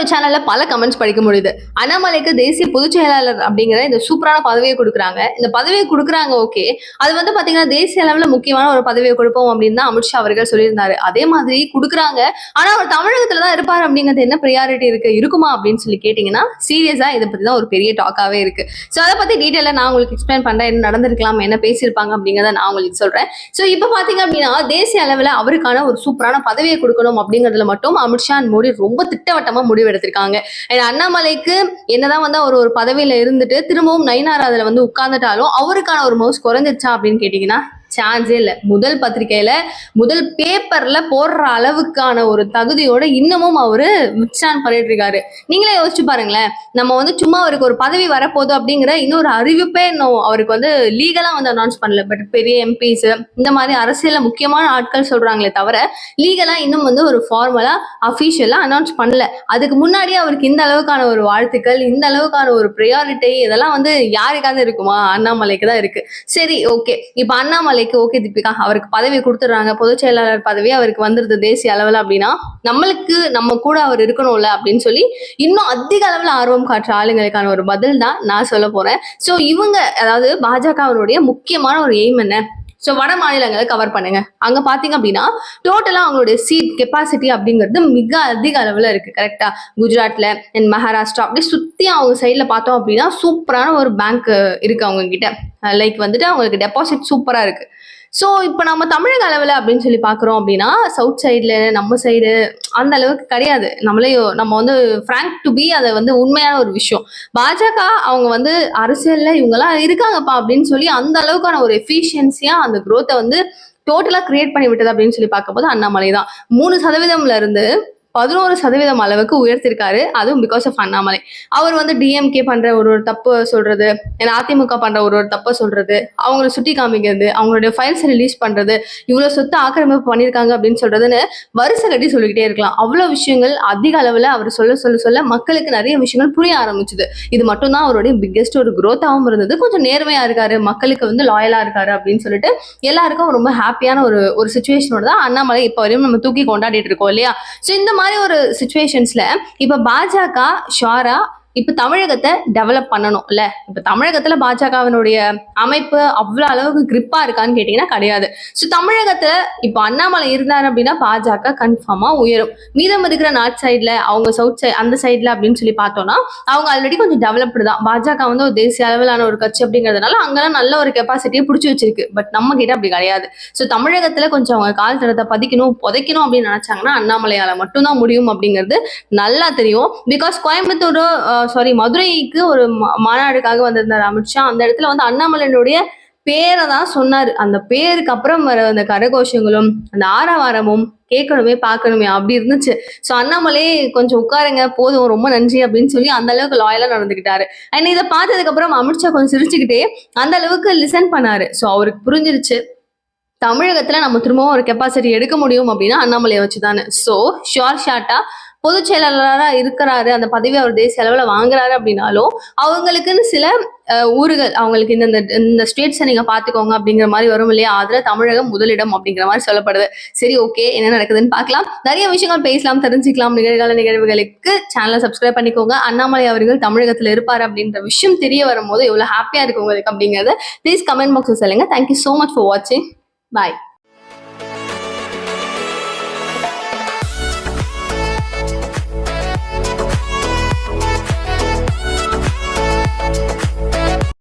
நம்மளோட சேனல்ல பல கமெண்ட்ஸ் படிக்க முடியுது. அண்ணாமலைக்கு தேசிய பொதுச் செயலாளர் அப்படிங்கிற இந்த சூப்பரான பதவியை கொடுக்குறாங்க. இந்த பதவியை கொடுக்குறாங்க ஓகே. அது வந்து பாத்தீங்கன்னா தேசிய அளவுல முக்கியமான ஒரு பதவியை கொடுப்போம் அப்படின்னு தான் அமித்ஷா அவர்கள் சொல்லியிருந்தாரு. அதே மாதிரி கொடுக்குறாங்க. ஆனா அவர் தமிழகத்துல தான் இருப்பாரு அப்படிங்கிறது என்ன ப்ரியாரிட்டி இருக்குமா அப்படின்னு சொல்லி கேட்டீங்கன்னா சீரியஸா இதை பத்தி தான் ஒரு பெரிய டாக்காவே இருக்கு. ஸோ அதை பத்தி டீட்டெயிலா நான் உங்களுக்கு எக்ஸ்பிளைன் பண்றேன். என்ன நடந்திருக்கலாம், என்ன பேசியிருப்பாங்க அப்படிங்கிறத நான் உங்களுக்கு சொல்றேன். ஸோ இப்போ பாத்தீங்க அப்படின்னா தேசிய அளவுல அவருக்கான ஒரு சூப்பரான பதவியை கொடுக்கணும் அப்படிங்கிறதுல மட்டும் அமித்ஷா அண்ட் மோடி ரொம்ப திட்டவட்டமா முடிவு எடுத்திருக்காங்க. அண்ணாமலைக்கு என்னதான் வந்து அவர் ஒரு பதவியில இருந்துட்டு திரும்பவும் நயினார் அதுல வந்து உட்கார்ந்துட்டாலும் அவருக்கான ஒரு மவுஸ் குறைஞ்சிருச்சா அப்படின்னு கேட்டீங்கன்னா சான்ஸே இல்லை. முதல் பத்திரிகையில முதல் பேப்பர்ல போடுற அளவுக்கான ஒரு தகுதியோட இன்னமும் அவரு விட்ஸ்டாண்ட் பண்ணிட்டு இருக்காரு. நீங்களே யோசிச்சு பாருங்களேன். நம்ம வந்து சும்மா அவருக்கு ஒரு பதவி வரப்போகுது அப்படிங்கிற இன்னொரு அறிவிப்பே இன்னும் அவருக்கு வந்து லீகலா வந்து அனௌன்ஸ் பண்ணல. பட் பெரிய எம்பிஸ் இந்த மாதிரி அரசியல்ல முக்கியமான ஆட்கள் சொல்றாங்களே தவிர லீகலா இன்னும் வந்து ஒரு ஃபார்மலா அபிஷியலா அனௌன்ஸ் பண்ணல. அதுக்கு முன்னாடியே அவருக்கு இந்த அளவுக்கான ஒரு வாழ்த்துக்கள், இந்த அளவுக்கான ஒரு ப்ரியாரிட்டி இதெல்லாம் வந்து யாருக்காவது இருக்குமா? அண்ணாமலைக்கு தான் இருக்கு. சரி ஓகே, இப்ப அண்ணாமலை ஓகே தீபிகா அவருக்கு பதவி கொடுத்துறாங்க, பொதுச் செயலாளர் பதவி அவருக்கு வந்துருது தேசிய அளவில் அப்படின்னா நம்மளுக்கு நம்ம கூட அவர் இருக்கணும்ல அப்படின்னு சொல்லி இன்னும் அதிக அளவில் ஆர்வம் காட்டுற ஆளுங்களுக்கான ஒரு பதில் தான் நான் சொல்ல போறேன். ஸோ இவங்க அதாவது பாஜகவினுடைய முக்கியமான ஒரு எய்ம் என்ன? ஸோ வட மாநிலங்களை கவர் பண்ணுங்க. அங்க பாத்தீங்க அப்படின்னா டோட்டலா அவங்களுடைய சீட் கெப்பாசிட்டி அப்படிங்கிறது மிக அதிக அளவுல இருக்கு. கரெக்டா? குஜராத்ல அண்ட் மகாராஷ்டிரா அப்படி சுத்தி அவங்க சைட்ல பார்த்தோம் அப்படின்னா சூப்பரான ஒரு பேங்க் இருக்கு அவங்க கிட்ட. லைக் வந்துட்டு அவங்களுக்கு டெபாசிட் சூப்பரா இருக்கு. ஸோ இப்போ நம்ம தமிழக அளவில் அப்படின்னு சொல்லி பார்க்குறோம் அப்படின்னா சவுத் சைடில் நம்ம சைடு அந்த அளவுக்கு கிடையாது. நம்ம வந்து ஃப்ராங்க் டு பி அதை வந்து உண்மையான ஒரு விஷயம். பாஜக அவங்க வந்து அரசியலில் இவங்கெல்லாம் இருக்காங்கப்பா அப்படின்னு சொல்லி அந்த அளவுக்கான ஒரு எஃபிஷியன்சியாக அந்த குரோத்தை வந்து டோட்டலாக கிரியேட் பண்ணி விட்டது அப்படின்னு சொல்லி பார்க்கும்போது அண்ணாமலை தான் 3% இருந்து 11% அளவுக்கு உயர்த்திருக்காரு. அதுவும் பிகாஸ் ஆஃப் அண்ணாமலை. அவர் வந்து டிஎம்கே பண்ற ஒரு தப்பு சொல்றது, அதிமுக பண்ற ஒரு தப்பை சொல்றது, அவங்களை சுட்டி காமிக்கிறது, அவங்களுடைய ஃபைல்ஸ் ரிலீஸ் பண்றது, இவ்வளவு சொத்து ஆக்கிரமிப்பு பண்ணியிருக்காங்க அப்படின்னு சொல்றதுன்னு வருஷ கட்டி சொல்லிக்கிட்டே இருக்கலாம். அவ்வளவு விஷயங்கள் அதிக அளவுல அவர் சொல்ல மக்களுக்கு நிறைய விஷயங்கள் புரிய ஆரம்பிச்சுது. இது மட்டும்தான் அவருடைய பிக்கெஸ்ட் ஒரு குரோத்தாகவும் இருந்தது. கொஞ்சம் நேர்மையா இருக்காரு, மக்களுக்கு வந்து லாயலா இருக்காரு அப்படின்னு சொல்லிட்டு எல்லாருக்கும் ரொம்ப ஹாப்பியான ஒரு சுச்சுவேஷனோட தான் அண்ணாமலை இப்ப வரையும் நம்ம தூக்கி கொண்டாடிட்டு இருக்கோம் இல்லையா? ஸோ இந்த மாதிரி ஒரு சிச்சுவேஷன்ஸ்ல இப்ப பாஜக ஷாரா இப்ப தமிழகத்தை டெவலப் பண்ணணும் இல்ல. இப்ப தமிழகத்துல பாஜகவினுடைய அமைப்பு அவ்வளவு அளவுக்கு கிரிப்பா இருக்கான்னு கேட்டீங்கன்னா கிடையாது. ஸோ தமிழகத்துல இப்ப அண்ணாமலை இருந்தாரு அப்படின்னா பாஜக கன்ஃபார்மா உயரும். மீதம் இருக்கிற நார்த் சைட்ல அவங்க சவுத் சைட் அந்த சைட்ல அப்படின்னு சொல்லி பார்த்தோம்னா அவங்க ஆல்ரெடி கொஞ்சம் டெவலப்டு தான். பாஜக வந்து ஒரு தேசிய அளவிலான ஒரு கட்சி அப்படிங்கிறதுனால அங்கெல்லாம் நல்ல ஒரு கெப்பாசிட்டியை பிடிச்சி வச்சிருக்கு. பட் நம்ம கிட்ட அப்படி கிடையாது. ஸோ தமிழகத்துல கொஞ்சம் அவங்க கால் தடத்தை புதைக்கணும் அப்படின்னு நினைச்சாங்கன்னா அண்ணாமலையால மட்டும்தான் முடியும் அப்படிங்கிறது நல்லா தெரியும். பிகாஸ் கோயம்புத்தூர் மதுரைக்கு ஒரு மாநாடுக்காக வந்திருந்தார் அமித்ஷா. அந்த இடத்துல வந்து அண்ணாமலையினுடைய பேரை தான் சொன்னாரு. அந்த பேருக்கு அப்புறம் வர அந்த கரகோஷங்களும் அந்த ஆரவாரமும் கேட்கணுமே பார்க்கணுமே அப்படி இருந்துச்சு. ஸோ அண்ணாமலை கொஞ்சம் உட்காருங்க போதும் ரொம்ப நன்றி அப்படின்னு சொல்லி அந்த அளவுக்கு லாயலா நடந்துக்கிட்டாரு. அண்ட் இதை பார்த்ததுக்கு அப்புறம் அமித்ஷா கொஞ்சம் சிரிச்சுக்கிட்டே அந்த அளவுக்கு லிசன் பண்ணாரு. ஸோ அவருக்கு புரிஞ்சிருச்சு தமிழகத்துல நம்ம திரும்பவும் ஒரு கெப்பாசிட்டி எடுக்க முடியும் அப்படின்னா அண்ணாமலையை வச்சுதானே. ஸோ ஷார்ட்டா பொதுச் செயலாளராக இருக்கிறாரு, அந்த பதவி அவர் தேசிய அளவில் வாங்குறாரு அப்படின்னாலும் அவங்களுக்குன்னு சில ஊர்கள் அவங்களுக்கு இந்த ஸ்டேட்ஸை நீங்க பாத்துக்கோங்க அப்படிங்கிற மாதிரி வரும் இல்லையா? அதுல தமிழகம் முதலிடம் அப்படிங்கிற மாதிரி சொல்லப்படுது. சரி ஓகே, என்ன நடக்குதுன்னு பார்க்கலாம். நிறைய விஷயங்கள் பேசலாம், தெரிஞ்சுக்கலாம். நிகழ்கால நிகழ்வுகளுக்கு சேனலை சப்ஸ்கிரைப் பண்ணிக்கோங்க. அண்ணாமலை அவர்கள் தமிழகத்துல இருப்பாரு அப்படின்ற விஷயம் தெரிய வரும்போது எவ்வளவு ஹாப்பியா இருக்கு உங்களுக்கு அப்படிங்கறத ப்ளீஸ் கமெண்ட் பாக்ஸ்ல சொல்லுங்க. Thank you so much for watching. Bye.